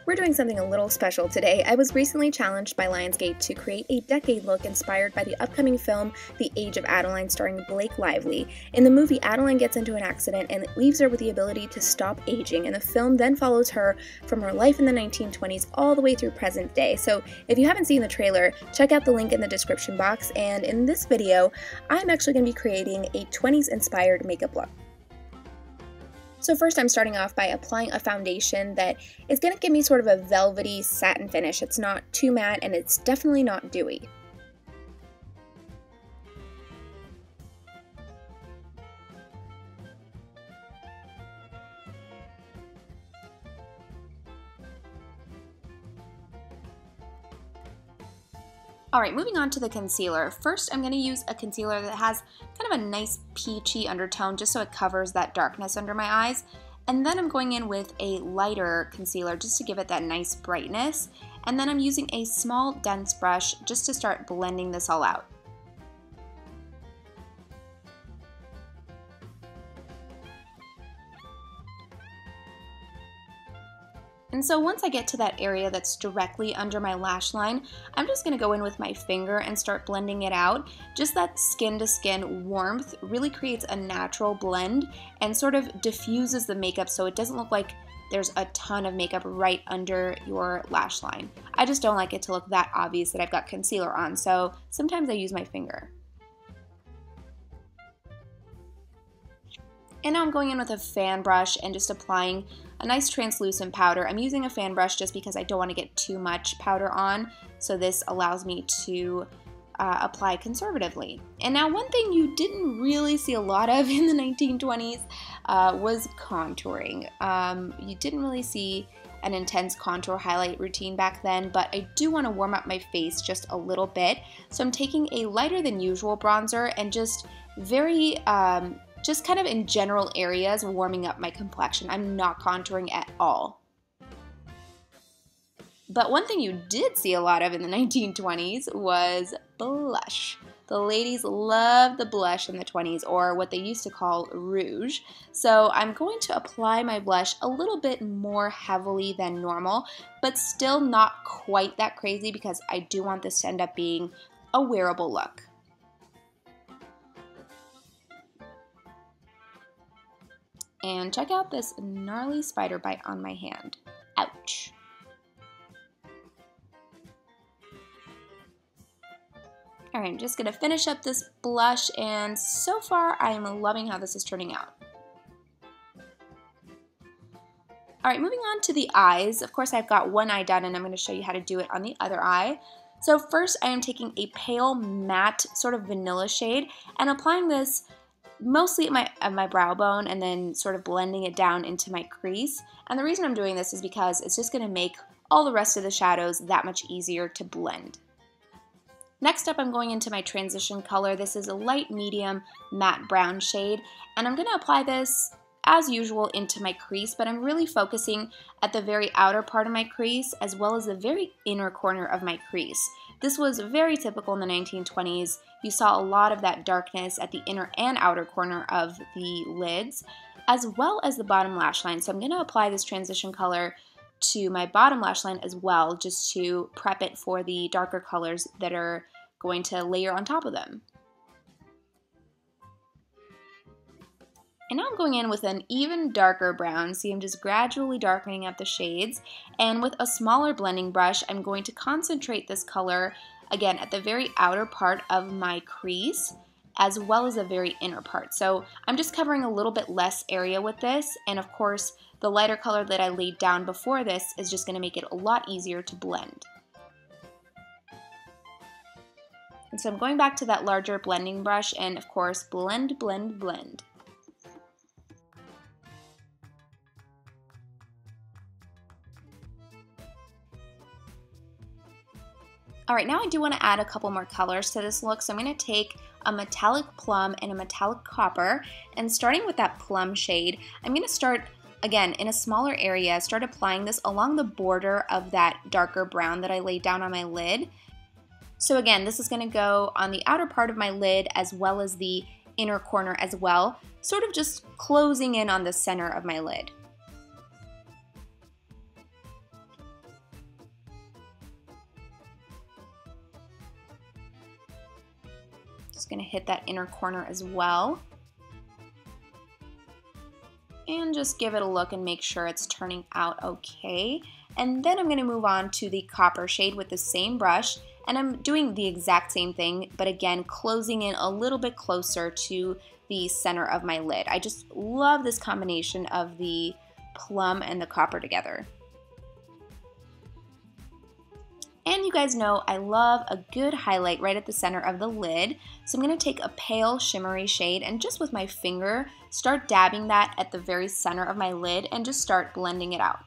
We're doing something a little special today. I was recently challenged by Lionsgate to create a decade look inspired by the upcoming film The Age of Adeline starring Blake Lively. In the movie, Adeline gets into an accident and it leaves her with the ability to stop aging, and the film then follows her from her life in the 1920s all the way through present day. So if you haven't seen the trailer, check out the link in the description box, and in this video, I'm actually going to be creating a 20s inspired makeup look. So first I'm starting off by applying a foundation that is going to give me sort of a velvety satin finish. It's not too matte and it's definitely not dewy. Alright, moving on to the concealer. First, I'm going to use a concealer that has kind of a nice peachy undertone just so it covers that darkness under my eyes. And then I'm going in with a lighter concealer just to give it that nice brightness. And then I'm using a small dense brush just to start blending this all out. And so once I get to that area that's directly under my lash line, I'm just going to go in with my finger and start blending it out. Just that skin to skin warmth really creates a natural blend and sort of diffuses the makeup so it doesn't look like there's a ton of makeup right under your lash line. I just don't like it to look that obvious that I've got concealer on, so sometimes I use my finger. And now I'm going in with a fan brush and just applying a nice translucent powder. I'm using a fan brush just because I don't want to get too much powder on, so this allows me to apply conservatively. And now one thing you didn't really see a lot of in the 1920s was contouring. You didn't really see an intense contour highlight routine back then, but I do want to warm up my face just a little bit. So I'm taking a lighter than usual bronzer and just just kind of in general areas warming up my complexion. I'm not contouring at all. But one thing you did see a lot of in the 1920s was blush. The ladies loved the blush in the 20s, or what they used to call rouge. So I'm going to apply my blush a little bit more heavily than normal, but still not quite that crazy because I do want this to end up being a wearable look. And check out this gnarly spider bite on my hand. Ouch. Alright, I'm just going to finish up this blush, and so far I am loving how this is turning out. Alright, moving on to the eyes. Of course, I've got one eye done and I'm going to show you how to do it on the other eye. So first I am taking a pale matte sort of vanilla shade and applying this mostly at my brow bone and then sort of blending it down into my crease. And the reason I'm doing this is because it's just going to make all the rest of the shadows that much easier to blend. Next up, I'm going into my transition color. This is a light medium matte brown shade, and I'm going to apply this as usual into my crease, but I'm really focusing at the very outer part of my crease as well as the very inner corner of my crease. This was very typical in the 1920s. You saw a lot of that darkness at the inner and outer corner of the lids, as well as the bottom lash line. So I'm going to apply this transition color to my bottom lash line as well, just to prep it for the darker colors that are going to layer on top of them. And now I'm going in with an even darker brown. See, I'm just gradually darkening up the shades. And with a smaller blending brush, I'm going to concentrate this color, again, at the very outer part of my crease, as well as the very inner part. So I'm just covering a little bit less area with this. And of course, the lighter color that I laid down before this is just going to make it a lot easier to blend. And so I'm going back to that larger blending brush and, of course, blend, blend, blend. Alright, now I do want to add a couple more colors to this look, so I'm going to take a metallic plum and a metallic copper, and starting with that plum shade, I'm going to start, again, in a smaller area, start applying this along the border of that darker brown that I laid down on my lid. So again, this is going to go on the outer part of my lid as well as the inner corner as well, sort of just closing in on the center of my lid. Just gonna hit that inner corner as well. And just give it a look and make sure it's turning out okay. And then I'm gonna move on to the copper shade with the same brush, and I'm doing the exact same thing, but again, closing in a little bit closer to the center of my lid. I just love this combination of the plum and the copper together. And you guys know I love a good highlight right at the center of the lid. So I'm going to take a pale shimmery shade and just with my finger start dabbing that at the very center of my lid and just start blending it out.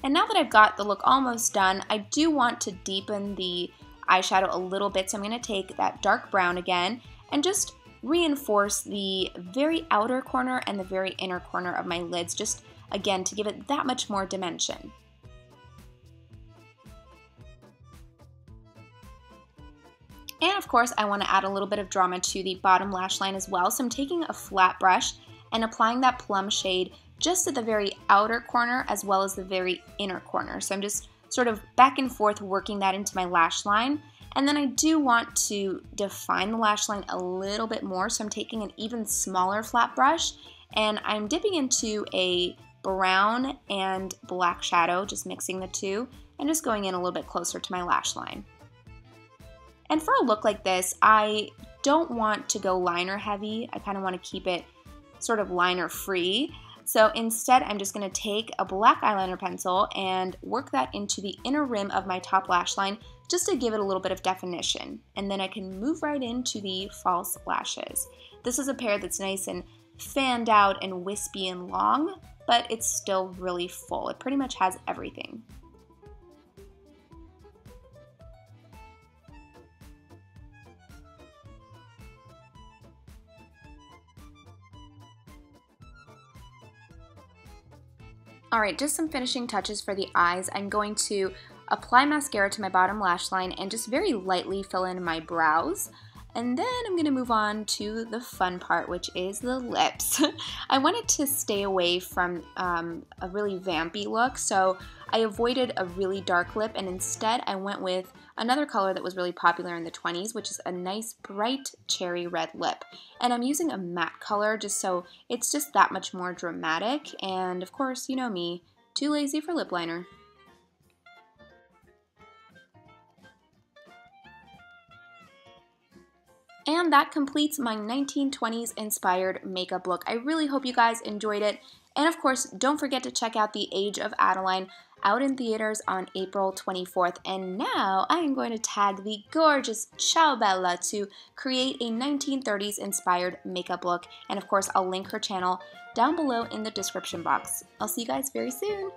And now that I've got the look almost done, I do want to deepen the eyeshadow a little bit. So I'm going to take that dark brown again and just reinforce the very outer corner and the very inner corner of my lids, just again to give it that much more dimension. And of course I want to add a little bit of drama to the bottom lash line as well, so I'm taking a flat brush and applying that plum shade just at the very outer corner as well as the very inner corner. So I'm just sort of back and forth working that into my lash line. And then I do want to define the lash line a little bit more, so I'm taking an even smaller flat brush and I'm dipping into a brown and black shadow, just mixing the two and just going in a little bit closer to my lash line. And for a look like this, I don't want to go liner heavy. I kind of want to keep it sort of liner free. So instead, I'm just going to take a black eyeliner pencil and work that into the inner rim of my top lash line just to give it a little bit of definition. And then I can move right into the false lashes. This is a pair that's nice and fanned out and wispy and long, but it's still really full. It pretty much has everything. Alright, just some finishing touches for the eyes. I'm going to apply mascara to my bottom lash line and just very lightly fill in my brows. And then I'm going to move on to the fun part, which is the lips. I wanted to stay away from a really vampy look, so I avoided a really dark lip and instead I went with another color that was really popular in the 20s, which is a nice bright cherry red lip. And I'm using a matte color just so it's just that much more dramatic, and of course, you know me, too lazy for lip liner. And that completes my 1920s inspired makeup look. I really hope you guys enjoyed it. And of course, don't forget to check out The Age of Adeline out in theaters on April 24th. And now I am going to tag the gorgeous Ciao Bella to create a 1930s inspired makeup look. And of course, I'll link her channel down below in the description box. I'll see you guys very soon.